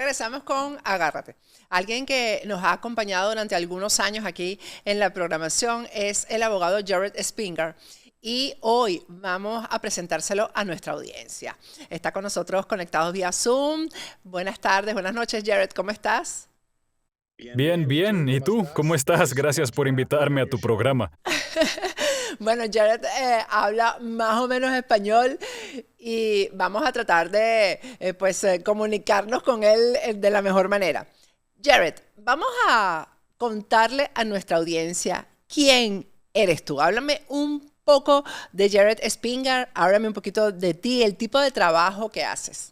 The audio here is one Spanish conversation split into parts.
Regresamos con Agárrate. Alguien que nos ha acompañado durante algunos años aquí en la programación es el abogado Jared Spingarn. Y hoy vamos a presentárselo a nuestra audiencia. Está con nosotros conectados vía Zoom. Buenas tardes, buenas noches, Jared. ¿Cómo estás? Bien, bien. ¿Y tú? ¿Cómo estás? Gracias por invitarme a tu programa. Bueno, Jared habla más o menos español y vamos a tratar de comunicarnos con él de la mejor manera. Jared, vamos a contarle a nuestra audiencia quién eres tú. Háblame un poco de Jared Spingarn, háblame un poquito de ti, el tipo de trabajo que haces.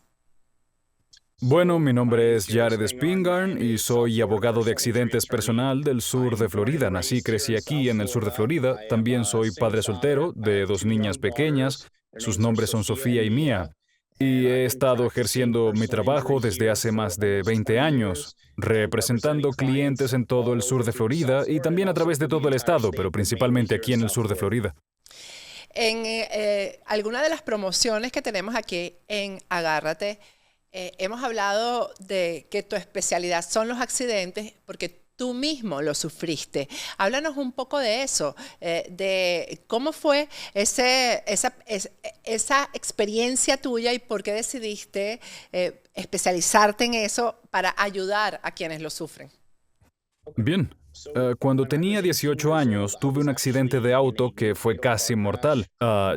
Bueno, mi nombre es Jared Spingarn y soy abogado de accidentes personal del sur de Florida. Nací y crecí aquí en el sur de Florida. También soy padre soltero de dos niñas pequeñas. Sus nombres son Sofía y Mía. Y he estado ejerciendo mi trabajo desde hace más de 20 años, representando clientes en todo el sur de Florida y también a través de todo el estado, pero principalmente aquí en el sur de Florida. En alguna de las promociones que tenemos aquí en Agárrate, hemos hablado de que tu especialidad son los accidentes porque tú mismo lo sufriste. Háblanos un poco de eso, de cómo fue esa experiencia tuya y por qué decidiste especializarte en eso para ayudar a quienes lo sufren. Bien. Cuando tenía 18 años, tuve un accidente de auto que fue casi mortal.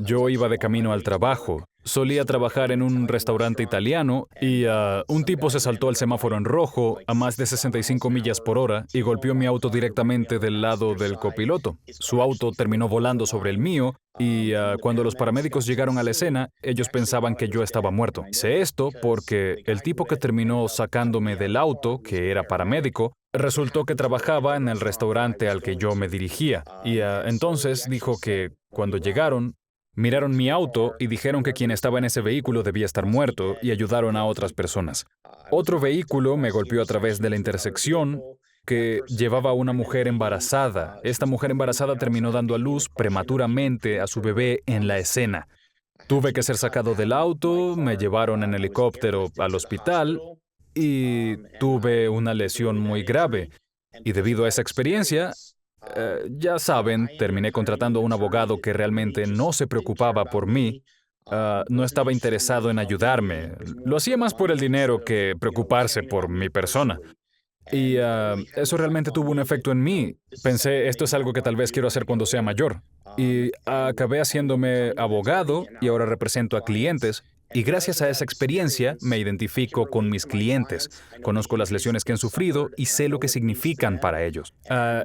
Yo iba de camino al trabajo. Solía trabajar en un restaurante italiano y un tipo se saltó el semáforo en rojo a más de 65 millas por hora y golpeó mi auto directamente del lado del copiloto. Su auto terminó volando sobre el mío y cuando los paramédicos llegaron a la escena, ellos pensaban que yo estaba muerto. Sé esto porque el tipo que terminó sacándome del auto, que era paramédico, resultó que trabajaba en el restaurante al que yo me dirigía. Y entonces dijo que cuando llegaron, miraron mi auto y dijeron que quien estaba en ese vehículo debía estar muerto y ayudaron a otras personas. Otro vehículo me golpeó a través de la intersección que llevaba a una mujer embarazada. Esta mujer embarazada terminó dando a luz prematuramente a su bebé en la escena. Tuve que ser sacado del auto, me llevaron en helicóptero al hospital y tuve una lesión muy grave. Y debido a esa experiencia, ya saben, terminé contratando a un abogado que realmente no se preocupaba por mí, no estaba interesado en ayudarme. Lo hacía más por el dinero que preocuparse por mi persona. Y eso realmente tuvo un efecto en mí. Pensé, esto es algo que tal vez quiero hacer cuando sea mayor. Y acabé haciéndome abogado y ahora represento a clientes. Y gracias a esa experiencia me identifico con mis clientes. Conozco las lesiones que han sufrido y sé lo que significan para ellos.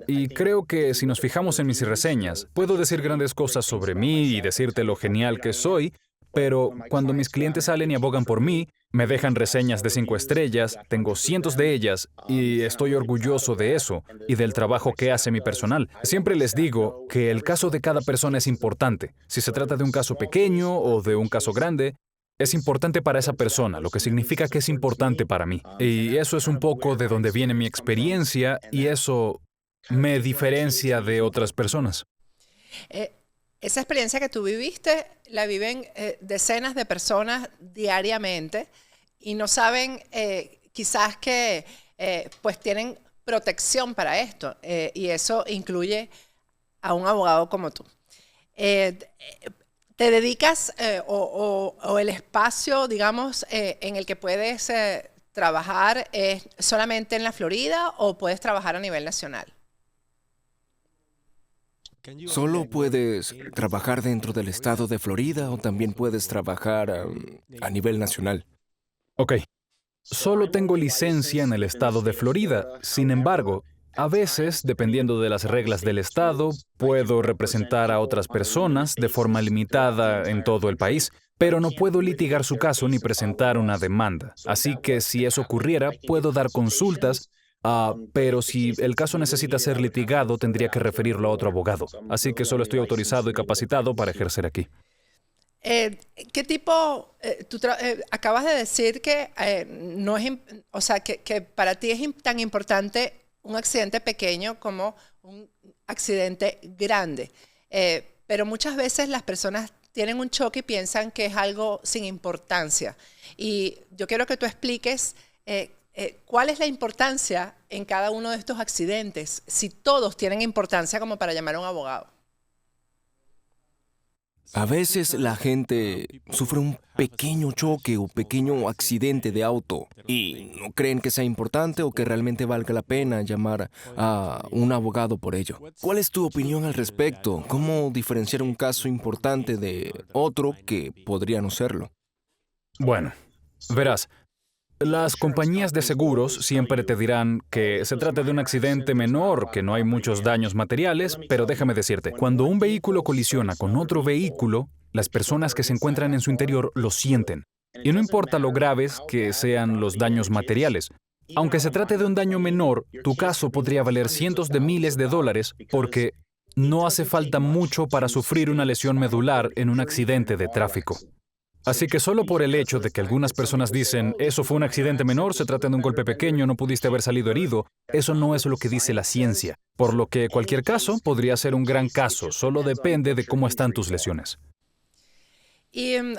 Y creo que si nos fijamos en mis reseñas, puedo decir grandes cosas sobre mí y decirte lo genial que soy, pero cuando mis clientes salen y abogan por mí, me dejan reseñas de 5 estrellas, tengo cientos de ellas y estoy orgulloso de eso y del trabajo que hace mi personal. Siempre les digo que el caso de cada persona es importante. Si se trata de un caso pequeño o de un caso grande, es importante para esa persona, lo que significa que es importante para mí. Y eso es un poco de donde viene mi experiencia y eso me diferencia de otras personas. Eh, Esa experiencia que tú viviste la viven decenas de personas diariamente y no saben quizás que pues tienen protección para esto y eso incluye a un abogado como tú. Eh, ¿Te dedicas o el espacio, digamos, en el que puedes trabajar es solamente en la Florida o puedes trabajar a nivel nacional? ¿Solo puedes trabajar dentro del estado de Florida o también puedes trabajar a nivel nacional? Ok, solo tengo licencia en el estado de Florida. Sin embargo, a veces, dependiendo de las reglas del estado, puedo representar a otras personas de forma limitada en todo el país, pero no puedo litigar su caso ni presentar una demanda. Así que si eso ocurriera, puedo dar consultas, pero si el caso necesita ser litigado, tendría que referirlo a otro abogado. Así que solo estoy autorizado y capacitado para ejercer aquí. Eh, ¿Qué tipo, acabas de decir que no es, o sea, que para ti es tan importante un accidente pequeño como un accidente grande? Pero muchas veces las personas tienen un choque y piensan que es algo sin importancia. Y yo quiero que tú expliques ¿cuál es la importancia en cada uno de estos accidentes? Si todos tienen importancia como para llamar a un abogado. A veces la gente sufre un pequeño choque o pequeño accidente de auto y no creen que sea importante o que realmente valga la pena llamar a un abogado por ello. ¿Cuál es tu opinión al respecto? ¿Cómo diferenciar un caso importante de otro que podría no serlo? Bueno, verás, las compañías de seguros siempre te dirán que se trata de un accidente menor, que no hay muchos daños materiales, pero déjame decirte, cuando un vehículo colisiona con otro vehículo, las personas que se encuentran en su interior lo sienten. Y no importa lo graves que sean los daños materiales. Aunque se trate de un daño menor, tu caso podría valer cientos de miles de dólares porque no hace falta mucho para sufrir una lesión medular en un accidente de tráfico. Así que solo por el hecho de que algunas personas dicen, eso fue un accidente menor, se trata de un golpe pequeño, no pudiste haber salido herido, eso no es lo que dice la ciencia. Por lo que cualquier caso podría ser un gran caso, solo depende de cómo están tus lesiones. Y en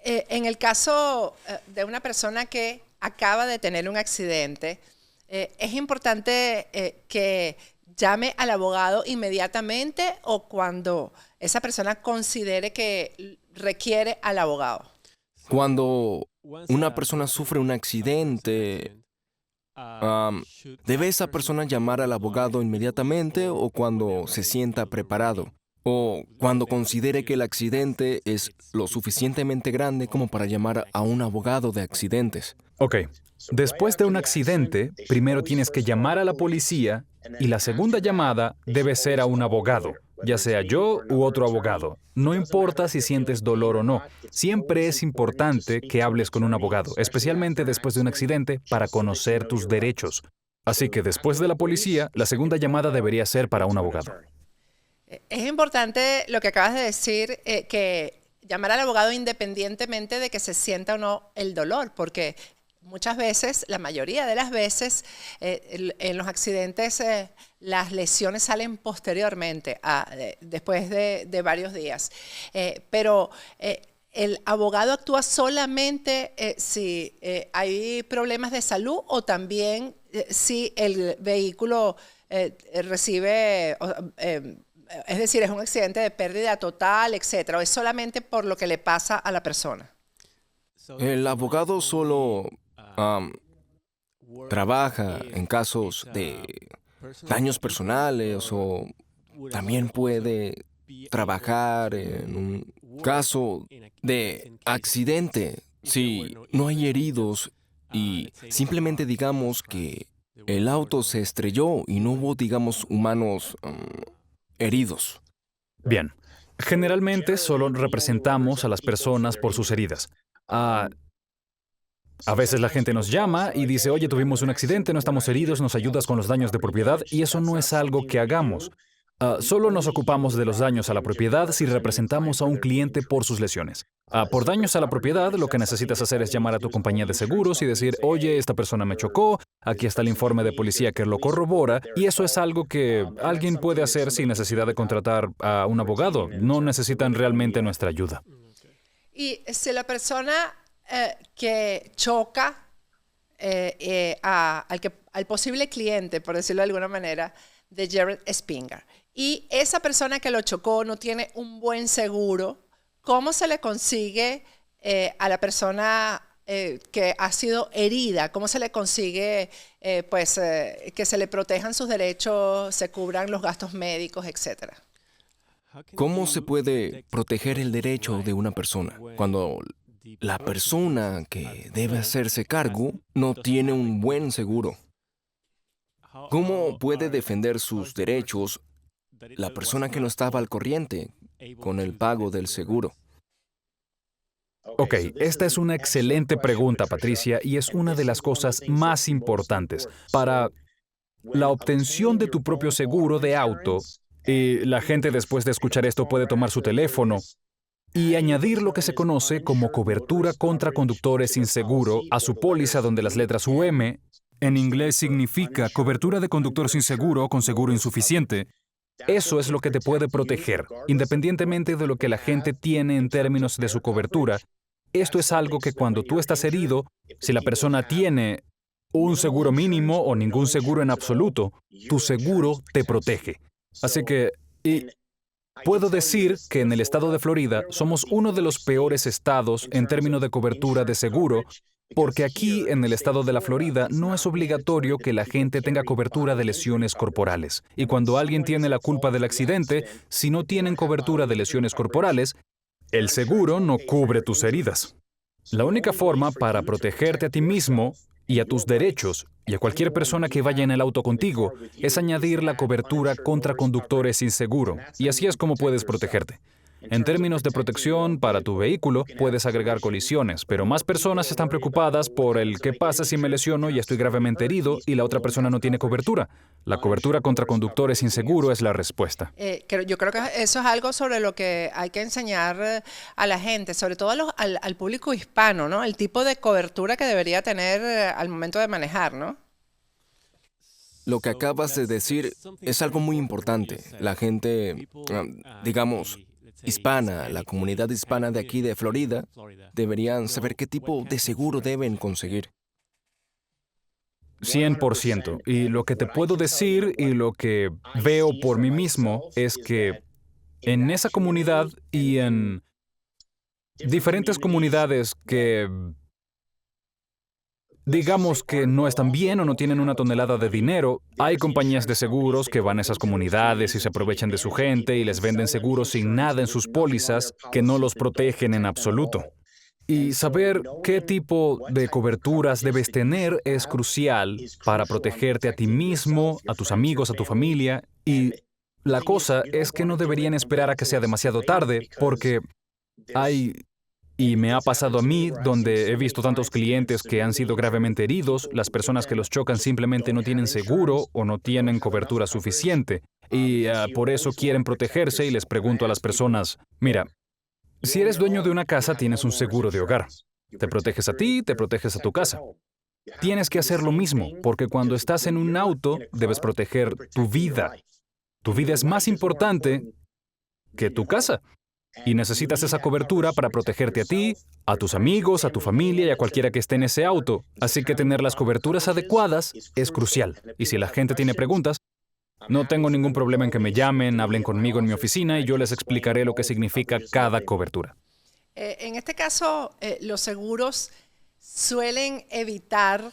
el caso de una persona que acaba de tener un accidente, es importante que llame al abogado inmediatamente o cuando esa persona considere que requiere al abogado. Cuando una persona sufre un accidente, ¿debe esa persona llamar al abogado inmediatamente o cuando se sienta preparado? ¿O cuando considere que el accidente es lo suficientemente grande como para llamar a un abogado de accidentes? Ok, después de un accidente, primero tienes que llamar a la policía y la segunda llamada debe ser a un abogado, ya sea yo u otro abogado. No importa si sientes dolor o no, siempre es importante que hables con un abogado, especialmente después de un accidente, para conocer tus derechos. Así que después de la policía, la segunda llamada debería ser para un abogado. Es importante lo que acabas de decir, que llamar al abogado independientemente de que se sienta o no el dolor, porque muchas veces, la mayoría de las veces, en los accidentes las lesiones salen posteriormente, después de varios días. Pero el abogado actúa solamente si hay problemas de salud o también si el vehículo recibe... es decir, es un accidente de pérdida total, etcétera, o es solamente por lo que le pasa a la persona. El abogado solo trabaja en casos de daños personales o también puede trabajar en un caso de accidente si no hay heridos y simplemente digamos que el auto se estrelló y no hubo, digamos, humanos heridos. Bien, generalmente solo representamos a las personas por sus heridas. A veces la gente nos llama y dice, oye, tuvimos un accidente, no estamos heridos, nos ayudas con los daños de propiedad, y eso no es algo que hagamos. Solo nos ocupamos de los daños a la propiedad si representamos a un cliente por sus lesiones. Por daños a la propiedad, lo que necesitas hacer es llamar a tu compañía de seguros y decir, oye, esta persona me chocó, aquí está el informe de policía que lo corrobora, y eso es algo que alguien puede hacer sin necesidad de contratar a un abogado. No necesitan realmente nuestra ayuda. Y si la persona que choca al posible cliente, por decirlo de alguna manera, de Jared Spingarr, y esa persona que lo chocó no tiene un buen seguro, ¿cómo se le consigue a la persona que ha sido herida? ¿Cómo se le consigue que se le protejan sus derechos, se cubran los gastos médicos, etcétera? ¿Cómo se puede proteger el derecho de una persona cuando la persona que debe hacerse cargo no tiene un buen seguro? ¿Cómo puede defender sus derechos la persona que no estaba al corriente con el pago del seguro? Ok, esta es una excelente pregunta, Patricia, y es una de las cosas más importantes. Para la obtención de tu propio seguro de auto, la gente después de escuchar esto puede tomar su teléfono y añadir lo que se conoce como cobertura contra conductores sin seguro a su póliza, donde las letras UM en inglés significa cobertura de conductor sin seguro o con seguro insuficiente. Eso es lo que te puede proteger, independientemente de lo que la gente tiene en términos de su cobertura. Esto es algo que cuando tú estás herido, si la persona tiene un seguro mínimo o ningún seguro en absoluto. Tu seguro te protege. Así que, y puedo decir que en el estado de Florida somos uno de los peores estados en términos de cobertura de seguro, porque aquí en el estado de la Florida no es obligatorio que la gente tenga cobertura de lesiones corporales. Y cuando alguien tiene la culpa del accidente, si no tienen cobertura de lesiones corporales, el seguro no cubre tus heridas. La única forma para protegerte a ti mismo y a tus derechos y a cualquier persona que vaya en el auto contigo es añadir la cobertura contra conductores sin seguro. Y así es como puedes protegerte. En términos de protección para tu vehículo, puedes agregar colisiones, pero más personas están preocupadas por el qué pasa si me lesiono y estoy gravemente herido y la otra persona no tiene cobertura. La cobertura contra conductores sin seguro es la respuesta. Yo creo que eso es algo sobre lo que hay que enseñar a la gente, sobre todo al público hispano, ¿no? El tipo de cobertura que debería tener al momento de manejar, ¿no? Lo que acabas de decir es algo muy importante. La gente, digamos, hispana, la comunidad hispana de aquí de Florida, deberían saber qué tipo de seguro deben conseguir. 100%. Y lo que te puedo decir y lo que veo por mí mismo es que en esa comunidad y en diferentes comunidades que, digamos que no están bien o no tienen una tonelada de dinero, hay compañías de seguros que van a esas comunidades y se aprovechan de su gente y les venden seguros sin nada en sus pólizas que no los protegen en absoluto. Y saber qué tipo de coberturas debes tener es crucial para protegerte a ti mismo, a tus amigos, a tu familia. Y la cosa es que no deberían esperar a que sea demasiado tarde, porque y me ha pasado a mí, donde he visto tantos clientes que han sido gravemente heridos, las personas que los chocan simplemente no tienen seguro o no tienen cobertura suficiente. Y por eso quieren protegerse y les pregunto a las personas, mira, si eres dueño de una casa, tienes un seguro de hogar. Te proteges a ti, te proteges a tu casa. Tienes que hacer lo mismo, porque cuando estás en un auto, debes proteger tu vida. Tu vida es más importante que tu casa. Y necesitas esa cobertura para protegerte a ti, a tus amigos, a tu familia y a cualquiera que esté en ese auto. Así que tener las coberturas adecuadas es crucial. Y si la gente tiene preguntas, no tengo ningún problema en que me llamen, hablen conmigo en mi oficina y yo les explicaré lo que significa cada cobertura. En este caso, los seguros suelen evitar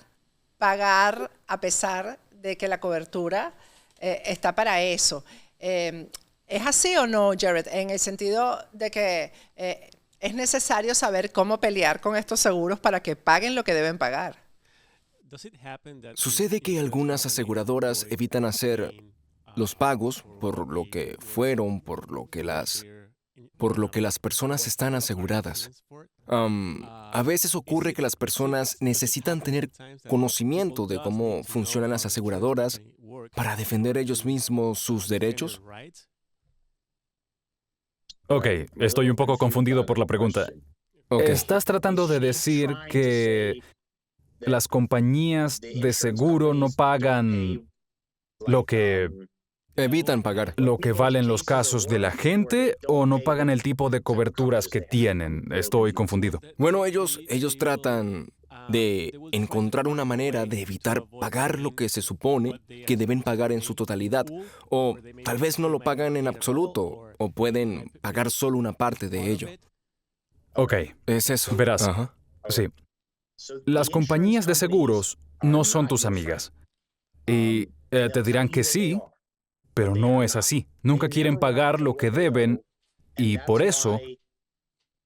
pagar a pesar de que la cobertura está para eso. ¿Es así o no, Jared? En el sentido de que es necesario saber cómo pelear con estos seguros para que paguen lo que deben pagar. Sucede que algunas aseguradoras evitan hacer los pagos por lo que fueron, por lo que las personas están aseguradas. A veces ocurre que las personas necesitan tener conocimiento de cómo funcionan las aseguradoras para defender ellos mismos sus derechos. Ok, estoy un poco confundido por la pregunta. Okay. ¿Estás tratando de decir que las compañías de seguro no pagan lo que Evitan pagar. valen los casos de la gente o no pagan el tipo de coberturas que tienen? Estoy confundido. Bueno, ellos tratan de encontrar una manera de evitar pagar lo que se supone que deben pagar en su totalidad. O tal vez no lo pagan en absoluto, o pueden pagar solo una parte de ello. Ok, Es eso. verás. Ajá. Sí. Las compañías de seguros no son tus amigas. Y te dirán que sí, pero no es así. Nunca quieren pagar lo que deben y por eso,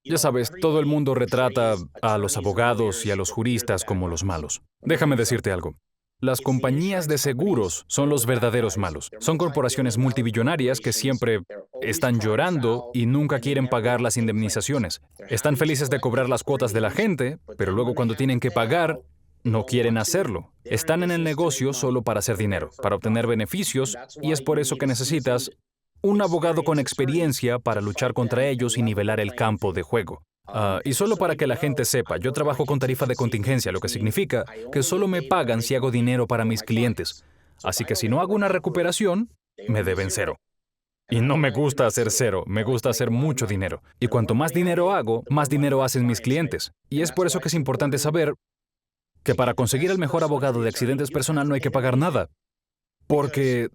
ya sabes, todo el mundo retrata a los abogados y a los juristas como los malos. Déjame decirte algo. Las compañías de seguros son los verdaderos malos. Son corporaciones multibillonarias que siempre están llorando y nunca quieren pagar las indemnizaciones. Están felices de cobrar las cuotas de la gente, pero luego cuando tienen que pagar, no quieren hacerlo. Están en el negocio solo para hacer dinero, para obtener beneficios, y es por eso que necesitas un abogado con experiencia para luchar contra ellos y nivelar el campo de juego. Y solo para que la gente sepa, yo trabajo con tarifa de contingencia, lo que significa que solo me pagan si hago dinero para mis clientes. Así que si no hago una recuperación, me deben cero. Y no me gusta hacer cero, me gusta hacer mucho dinero. Y cuanto más dinero hago, más dinero hacen mis clientes. Y es por eso que es importante saber que para conseguir el mejor abogado de accidentes personal no hay que pagar nada, porque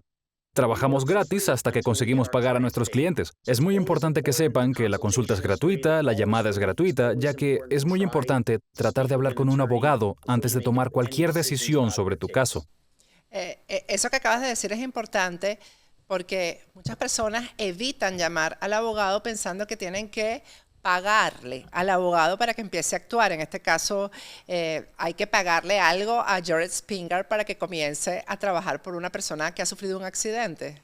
trabajamos gratis hasta que conseguimos pagar a nuestros clientes. Es muy importante que sepan que la consulta es gratuita, la llamada es gratuita, ya que es muy importante tratar de hablar con un abogado antes de tomar cualquier decisión sobre tu caso. Eso que acabas de decir es importante porque muchas personas evitan llamar al abogado pensando que tienen que pagarle al abogado para que empiece a actuar. En este caso, hay que pagarle algo a Jared Spingarn para que comience a trabajar por una persona que ha sufrido un accidente.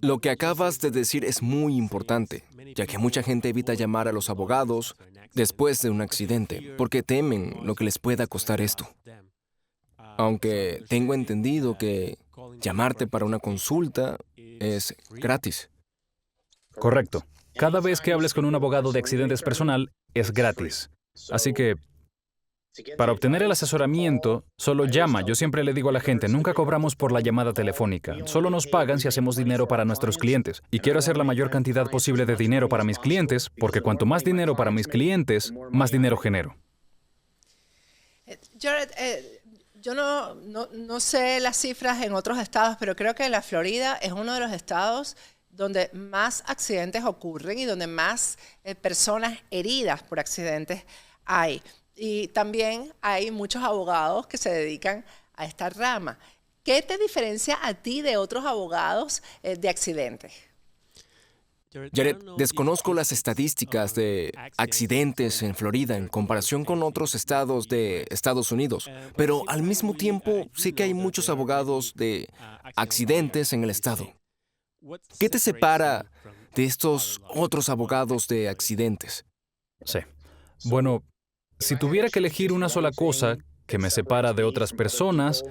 Lo que acabas de decir es muy importante, ya que mucha gente evita llamar a los abogados después de un accidente, porque temen lo que les pueda costar esto. Aunque tengo entendido que llamarte para una consulta es gratis. Correcto. Cada vez que hables con un abogado de accidentes personal, es gratis. Así que, para obtener el asesoramiento, solo llama. Yo siempre le digo a la gente, nunca cobramos por la llamada telefónica. Solo nos pagan si hacemos dinero para nuestros clientes. Y quiero hacer la mayor cantidad posible de dinero para mis clientes, porque cuanto más dinero para mis clientes, más dinero genero. Jared, yo no sé las cifras en otros estados, pero creo que la Florida es uno de los estados donde más accidentes ocurren y donde más personas heridas por accidentes hay. Y también hay muchos abogados que se dedican a esta rama. ¿Qué te diferencia a ti de otros abogados de accidentes? Jared, desconozco las estadísticas de accidentes en Florida en comparación con otros estados de Estados Unidos, pero al mismo tiempo sé que hay muchos abogados de accidentes en el estado. ¿Qué te separa de estos otros abogados de accidentes? Sí. Bueno, si tuviera que elegir una sola cosa que me separa de otras personas,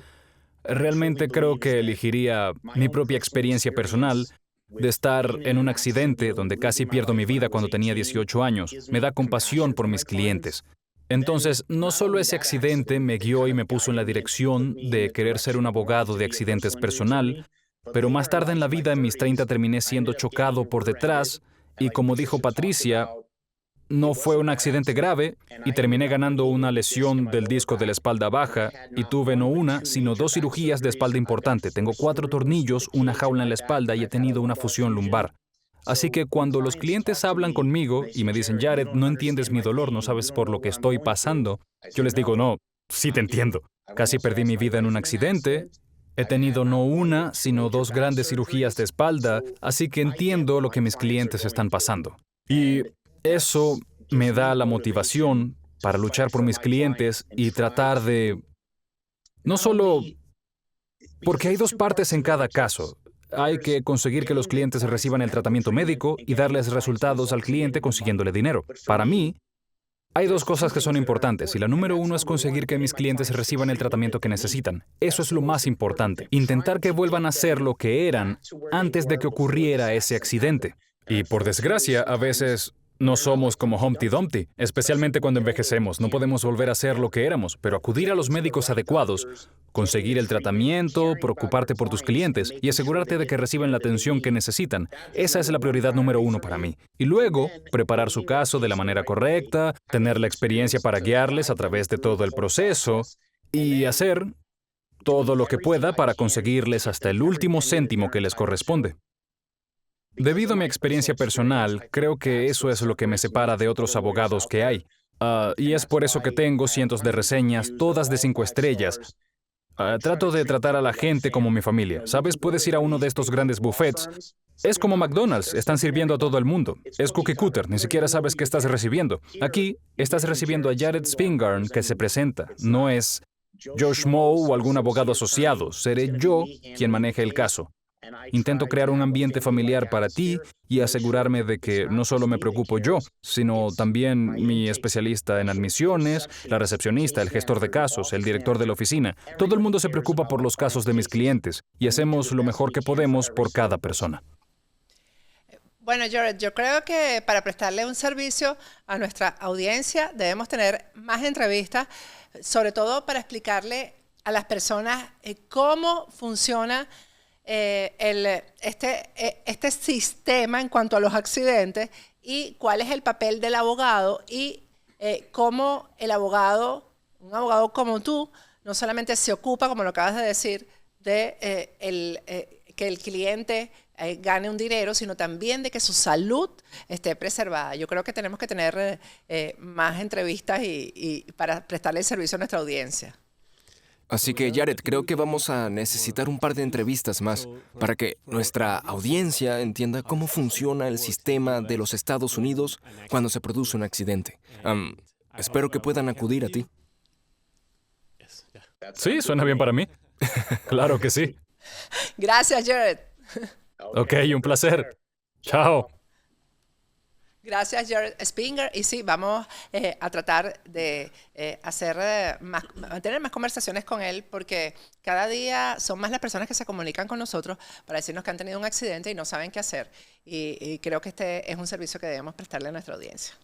realmente creo que elegiría mi propia experiencia personal de estar en un accidente donde casi pierdo mi vida cuando tenía 18 años. Me da compasión por mis clientes. Entonces, no solo ese accidente me guió y me puso en la dirección de querer ser un abogado de accidentes personal, pero más tarde en la vida, en mis 30, terminé siendo chocado por detrás y, como dijo Patricia, no fue un accidente grave y terminé ganando una lesión del disco de la espalda baja y tuve no una, sino 2 cirugías de espalda importante. Tengo 4 tornillos, una jaula en la espalda y he tenido una fusión lumbar. Así que cuando los clientes hablan conmigo y me dicen, Jared, no entiendes mi dolor, no sabes por lo que estoy pasando, yo les digo, no, sí te entiendo. Casi perdí mi vida en un accidente. He tenido no una, sino 2 grandes cirugías de espalda, así que entiendo lo que mis clientes están pasando. Y eso me da la motivación para luchar por mis clientes y tratar de... No solo... Porque hay 2 partes en cada caso. Hay que conseguir que los clientes reciban el tratamiento médico y darles resultados al cliente consiguiéndole dinero. Para mí, hay 2 cosas que son importantes y la número 1 es conseguir que mis clientes reciban el tratamiento que necesitan. Eso es lo más importante. Intentar que vuelvan a ser lo que eran antes de que ocurriera ese accidente. Y por desgracia, a veces no somos como Humpty Dumpty, especialmente cuando envejecemos. No podemos volver a ser lo que éramos, pero acudir a los médicos adecuados, conseguir el tratamiento, preocuparte por tus clientes y asegurarte de que reciben la atención que necesitan. Esa es la prioridad número 1 para mí. Y luego, preparar su caso de la manera correcta, tener la experiencia para guiarles a través de todo el proceso y hacer todo lo que pueda para conseguirles hasta el último céntimo que les corresponde. Debido a mi experiencia personal, creo que eso es lo que me separa de otros abogados que hay. Y es por eso que tengo cientos de reseñas, todas de 5 estrellas. Trato de tratar a la gente como mi familia. ¿Sabes? Puedes ir a uno de estos grandes buffets. Es como McDonald's, están sirviendo a todo el mundo. Es cookie cutter, ni siquiera sabes qué estás recibiendo. Aquí, estás recibiendo a Jared Spingarn, que se presenta. No es Josh Moe o algún abogado asociado. Seré yo quien maneje el caso. Intento crear un ambiente familiar para ti y asegurarme de que no solo me preocupo yo, sino también mi especialista en admisiones, la recepcionista, el gestor de casos, el director de la oficina. Todo el mundo se preocupa por los casos de mis clientes y hacemos lo mejor que podemos por cada persona. Bueno, Jared, yo creo que para prestarle un servicio a nuestra audiencia debemos tener más entrevistas, sobre todo para explicarle a las personas cómo funciona este sistema en cuanto a los accidentes y cuál es el papel del abogado y cómo el abogado Un abogado como tú no solamente se ocupa, como lo acabas de decir, de que el cliente gane un dinero, sino también de que su salud esté preservada. Yo creo que tenemos que tener más entrevistas y para prestarle el servicio a nuestra audiencia. Así que, Jared, creo que vamos a necesitar un par de entrevistas más para que nuestra audiencia entienda cómo funciona el sistema de los Estados Unidos cuando se produce un accidente. Espero que puedan acudir a ti. Sí, suena bien para mí. Claro que sí. Gracias, Jared. Ok, un placer. Chao. Gracias, Jared Springer. Y sí, vamos a tratar de mantener más conversaciones con él, porque cada día son más las personas que se comunican con nosotros para decirnos que han tenido un accidente y no saben qué hacer. Y creo que este es un servicio que debemos prestarle a nuestra audiencia.